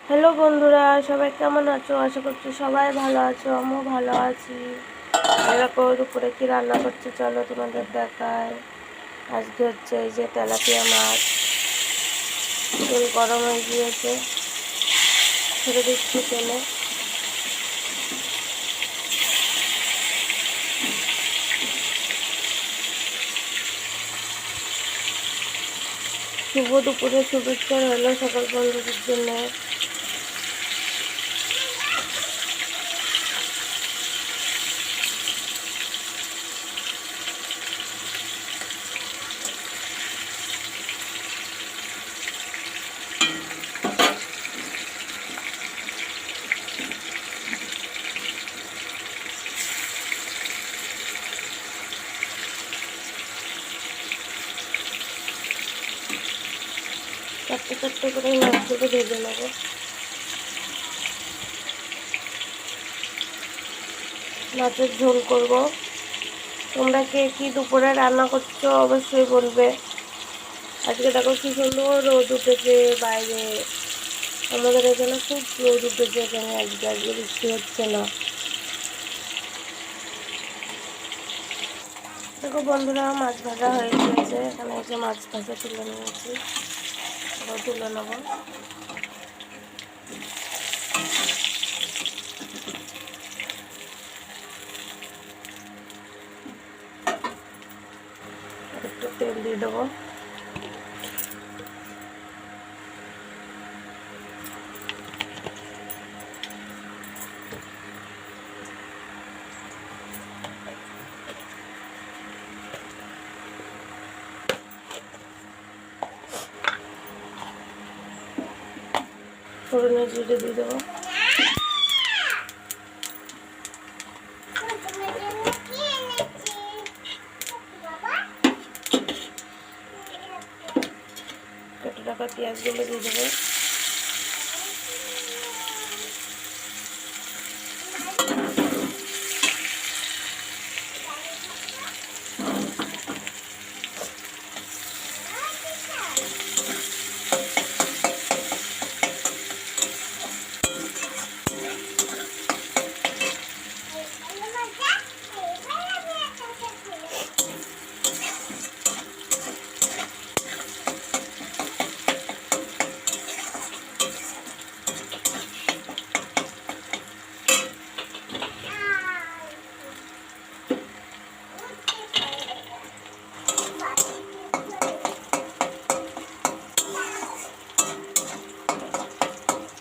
Hello বন্ধুরা, সবাই কেমন আছো? আশা করছি সবাই ভালো আছো, আমিও ভালো আছি। এরকম দুপুরে কি রান্না করছি চলো তোমাদের দেখায়। আজকে হচ্ছে এই যে তেলাপিয়া মাছ, তেল গরম হয়ে গিয়েছে, ছেড়ে দিচ্ছি তেলে। শুভ দুপুরে শুভেচ্ছা হলো সকল বন্ধুদের জন্য। চারটে চারটে করে মাছগুলো ভেজে নেবো। মাছের ঝোল করব। তোমরা কে কি দুপুরে রান্না করছো অবশ্যই বলবে। আজকে দেখো কি সুন্দর রোদ উঠেছে বাইরে, আমাদের এখানে খুব রোদ উঠেছে। এখানে আজকে বৃষ্টি হচ্ছে না। দেখো বন্ধুরা, মাছ ভাজা হয়ে গিয়েছে। এখানে এসে মাছ ভাজা তুলে নিয়েছি, এবার তুলে নেবো। একটু তেল দিয়ে দেবো। ফোড়নে জিরে দিয়ে দেবো। কেটে রাখা পেঁয়াজগুলো দিয়ে দেবো।